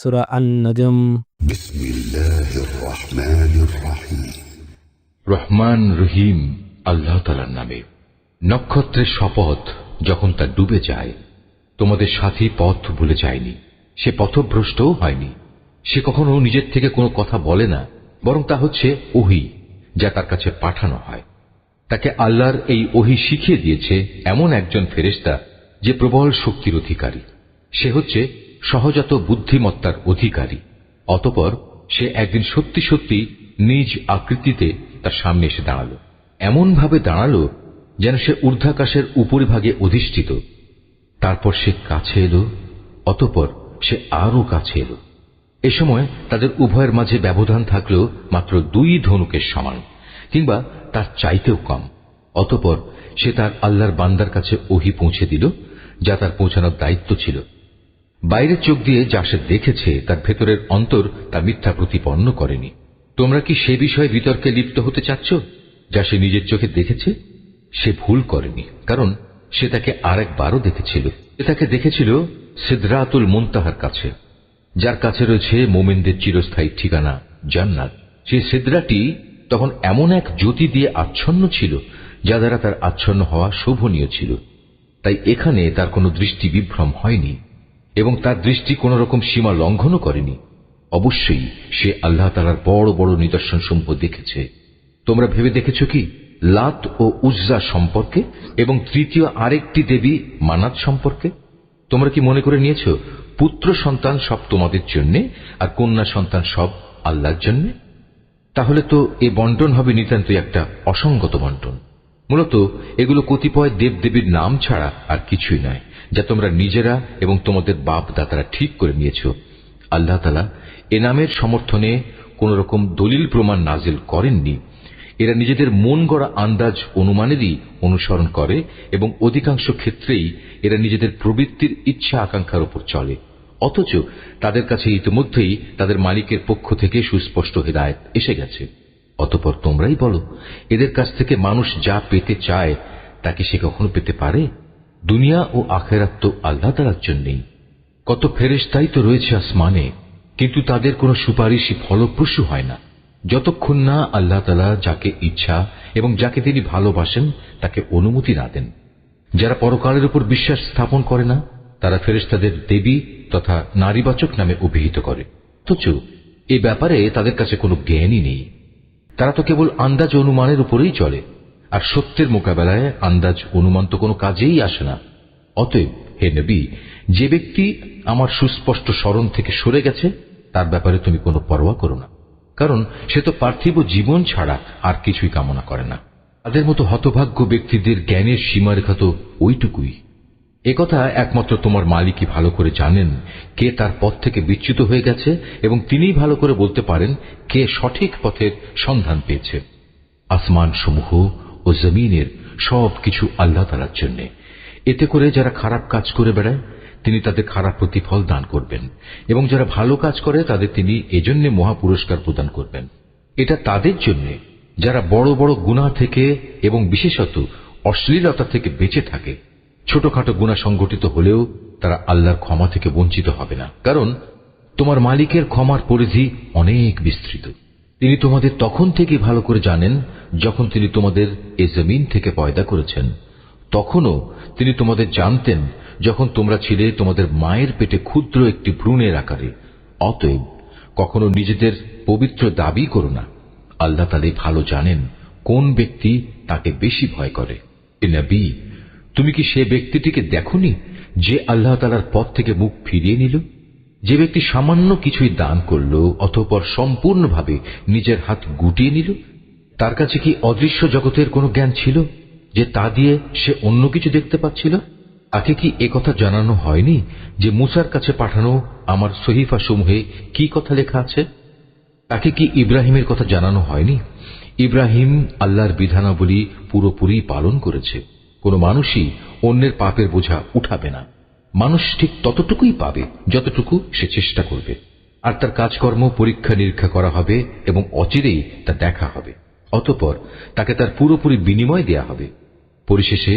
সূরা আন-নাজম। বিসমিল্লাহির রহমানির রহিম। রহমান রহিম আল্লাহ তাআলার নামে। নক্ষত্রের শপথ যখন তা ডুবে যায়, তোমাদের সাথী পথ ভুলে যায়নি, সে পথভ্রষ্টও হয়নি। সে কখনো নিজের থেকে কোনো কথা বলে না, বরং তা হচ্ছে ওহী, যা তার কাছে পাঠানো হয়। তাকে আল্লাহর এই ওহী শিখিয়ে দিয়েছে এমন একজন ফেরেশতা যে প্রবল শক্তির অধিকারী। সে হচ্ছে সহজাত বুদ্ধিমত্তার অধিকারী। অতঃপর সে একদিন সত্যি সত্যি নিজ আকৃতিতে তার সামনে এসে দাঁড়ালো। এমন ভাবে দাঁড়ালো যেন সে ঊর্ধ্বাকাশের উপরিভাগে অধিষ্ঠিত। তারপর সে কাছে এলো, অতঃপর সে আরো কাছে এলো। এ সময় তাদের উভয়ের মাঝে ব্যবধান থাকলো মাত্র 2 ধনুকের সমান, কিংবা তার চাইতেও কম। অতঃপর সে তার আল্লাহর বান্দার কাছে ওহী পৌঁছে দিল, যা তার পৌঁছানোর দায়িত্ব ছিল। বাইরের চোখ দিয়ে যা সে দেখেছে, তার ভেতরের অন্তর তা মিথ্যা প্রতিপন্ন করেনি। তোমরা কি সে বিষয়ে বিতর্কে লিপ্ত হতে চাচ্ছ যা সে নিজের চোখে দেখেছে? সে ভুল করেনি, কারণ সে তাকে আরেকবারও দেখেছিল। সে তাকে দেখেছিল সিদরাতুল মুনতাহার কাছে, যার কাছে রয়েছে মোমেনদের চিরস্থায়ী ঠিকানা জান্নাত। সেই সিদরাটি তখন এমন এক জ্যোতি দিয়ে আচ্ছন্ন ছিল, যা দ্বারা তার আচ্ছন্ন হওয়া শোভনীয় ছিল। তাই এখানে তার কোনো দৃষ্টি বিভ্রম হয়নি, এবং তার দৃষ্টি কোন রকম সীমা লঙ্ঘনও করেনি। অবশ্যই সে আল্লাহ তাআলার বড় বড় নিদর্শন সমূহ দেখেছে। তোমরা ভেবে দেখেছ কি লাত ও উজ্জা সম্পর্কে, এবং তৃতীয় আরেকটি দেবী মানাত সম্পর্কে? তোমরা কি মনে করে নিয়েছ পুত্র সন্তান সব তোমাদের জন্য আর কন্যা সন্তান সব আল্লাহর জন্য? তাহলে তো এ বন্টন হবে নিতান্তই একটা অসঙ্গত বন্টন। মূলত এগুলো কতিপয় দেবদেবীর নাম ছাড়া আর কিছুই নয়, যা তোমরা নিজেরা এবং তোমাদের বাপ দাতারা ঠিক করে নিয়েছ। আল্লাহ তাআলা এ নামের সমর্থনে কোন রকম দলিল প্রমাণ নাজিল করেননি। এরা নিজেদের মন গড়া আন্দাজ অনুমানেরই অনুসরণ করে, এবং অধিকাংশ ক্ষেত্রেই এরা নিজেদের প্রবৃত্তির ইচ্ছা আকাঙ্ক্ষার উপর চলে। অথচ তাদের কাছে ইতিমধ্যেই তাদের মালিকের পক্ষ থেকে সুস্পষ্ট হিদায়াত এসে গেছে। অতঃপর তোমরাই বলো, এদের কাছ থেকে মানুষ যা পেতে চায় তা কি সে কখনো পেতে পারে? দুনিয়া ও আখিরাত তো আল্লাহ তাআলার জন্যই। কত ফেরেশতাই তো রয়েছে আসমানে, কিন্তু তাদের কোনো সুপারিশই ফলপ্রসূ হয় না, যতক্ষণ না আল্লাহ তাআলা যাকে ইচ্ছা এবং যাকে তিনি ভালোবাসেন তাকে অনুমতি না দেন। যারা পরকালের উপর বিশ্বাস স্থাপন করে না, তারা ফেরেশতাদের দেবী তথা নারীবাচক নামে অভিহিত করে, অথচ এ ব্যাপারে তাদের কাছে কোনো জ্ঞানই নেই। তারা তো কেবল আন্দাজ অনুমানের উপরেই চলে, আর সত্যের মোকাবেলায় আন্দাজ অনুমান তো কোনো কাজেই আসে না। অতএব হে নবী, যে ব্যক্তি আমার সুস্পষ্ট স্মরণ থেকে সরে গেছে তার ব্যাপারে তুমি কোনো পরোয়া করো না, কারণ সে তো পার্থিব জীবন ছাড়া আর কিছুই কামনা করে না। তাদের মতো হতভাগ্য ব্যক্তিদের জ্ঞানের সীমারেখা তো ওইটুকুই। একথা একমাত্র তোমার মালিকই ভালো করে জানেন কে তার পথ থেকে বিচ্যুত হয়ে গেছে, এবং তিনিই ভালো করে বলতে পারেন কে সঠিক পথের সন্ধান পেয়েছে। আসমান সমূহ ও জমিনের সব কিছু আল্লাহ তাআলার জন্য। এতে করে যারা খারাপ কাজ করে বেড়ায় তিনি তাদের খারাপ প্রতিফল দান করবেন, এবং যারা ভালো কাজ করে তাদের তিনি এজন্য মহা পুরস্কার প্রদান করবেন। এটা তাদের জন্য যারা বড় বড় গুনাহ থেকে এবং বিশেষত অশ্লীলতা থেকে বেঁচে থাকে। ছোটখাটো গুনাহ সংগঠিত হলেও তারা আল্লাহর ক্ষমা থেকে বঞ্চিত হবে না, কারণ তোমার মালিকের ক্ষমার পরিধি অনেক বিস্তৃত। তিনি তোমাদের তখন থেকে ভালো করে জানেন যখন তিনি তোমাদের এ জমিন থেকে পয়দা করেছেন। তখনও তিনি তোমাদের জানতেন যখন তোমরা ছিলে তোমাদের মায়ের পেটে ক্ষুদ্র একটি ভ্রূণের আকারে। অতএব কখনো নিজেদের পবিত্র দাবি করো না। আল্লাহ তাআলাই ভালো জানেন কোন ব্যক্তি তাকে বেশি ভয় করে। হে নবী, তুমি কি সে ব্যক্তিটিকে দেখোনি যে আল্লাহ তাআলার পথ থেকে মুখ ফিরিয়ে নিল? যে ব্যক্তি সামান্য কিছুই দান করল অতঃপর সম্পূর্ণভাবে নিজের হাত গুটিয়ে নিল, তার কাছে কি অদৃশ্য জগতের কোনো জ্ঞান ছিল যে তা দিয়ে সে অন্য কিছু দেখতে পাচ্ছিল? তাকে কি একথা জানানো হয়নি যে মুসার কাছে পাঠানো আমার সহিফা সমূহে কি কথা লেখা আছে? তাকে কি ইব্রাহিমের কথা জানানো হয়নি? ইব্রাহিম আল্লাহর বিধানাবলী পুরোপুরি পালন করেছে। কোনো মানুষই অন্যের পাপের বোঝা উঠাবে না। মানুষ ঠিক ততটুকুই পাবে যতটুকু সে চেষ্টা করবে, আর তার কাজকর্ম পরীক্ষা নিরীক্ষা করা হবে এবং অচিরেই তা দেখা হবে। অতঃপর তাকে তার পুরোপুরি বিনিময় দেয়া হবে। পরিশেষে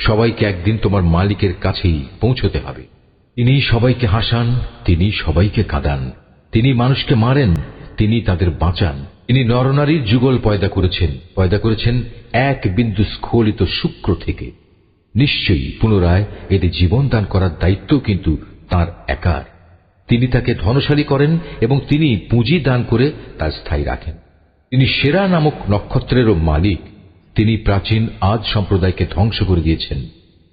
সবাইকে একদিন তোমার মালিকের কাছেই পৌঁছতে হবে। তিনি সবাইকে হাসান, তিনি সবাইকে কাঁদান, তিনি মানুষকে মারেন, তিনি তাদের বাঁচান। তিনি নরনারীর যুগল পয়দা করেছেন এক বিন্দু স্খলিত শুক্র থেকে। নিশ্চয়ই পুনরায় এদের জীবন দান করার দায়িত্ব কিন্তু তাঁর একার। তিনি তাকে ধনশালী করেন এবং তিনি পুঁজি দান করে তা স্থায়ী রাখেন। তিনি সেরা নামক নক্ষত্রেরও মালিক। তিনি প্রাচীন আদ সম্প্রদায়কে ধ্বংস করে দিয়েছেন।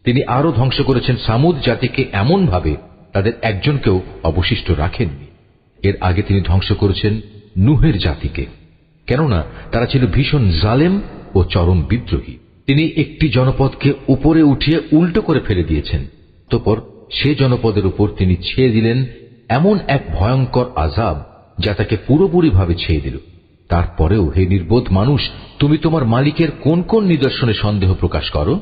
তিনি আরো ধ্বংস করেছেন সামুদ জাতিকে এমনভাবে তাদের একজনকেও অবশিষ্ট রাখেননি। এর আগে তিনি ধ্বংস করেছেন নূহের জাতিকে, কেননা তারা ছিল ভীষণ জালেম ও চরম বিদ্রোহী। তিনি একটি জনপদকে উপরে উঠিয়ে উল্টো করে ফেলে দিয়েছেন। অতঃপর সে জনপদের উপর তিনি ছেয়ে দিলেন এমন এক ভয়ঙ্কর আযাব যা তাকে পুরোপুরিভাবে ছেয়ে দিল। তারপরেও হে নির্বোধ মানুষ, তুমি তোমার মালিকের কোন কোন নিদর্শনে সন্দেহ প্রকাশ করো?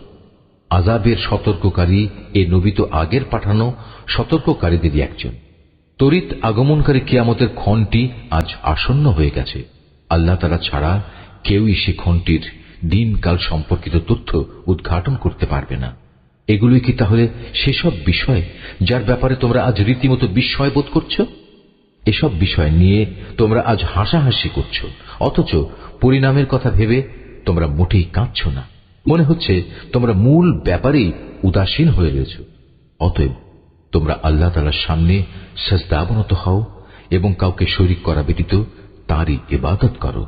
আযাবের সতর্ককারী এ নবী তো আগের পাঠানো সতর্ককারীদেরই একজন। তড়িৎ আগমনকারী কিয়ামতের ক্ষণটি আজ আসন্ন হয়ে গেছে। আল্লাহ তাআলা ছাড়া কেউই সে ক্ষণটির দিনকাল সম্পর্কিত তথ্য উদ্ঘাটন করতে পারবে না। এগুলোই কি তাহলে সেসব বিষয় যার ব্যাপারে তোমরা আজ রীতিমতো বিস্ময় বোধ করছো? এসব বিষয় নিয়ে তোমরা আজ হাসাহাসি করছো, অথচ পরিণামের কথা ভেবে তোমরা মোটেই কাঁদছ না। মনে হচ্ছে তোমরা মূল ব্যাপারেই উদাসীন হয়ে রয়েছ। অতএব তোমরা আল্লাহ তাআলার সামনে সিজদাবনত হও এবং কাউকে শরীক করা ব্যতীত তাঁরই ইবাদত করো।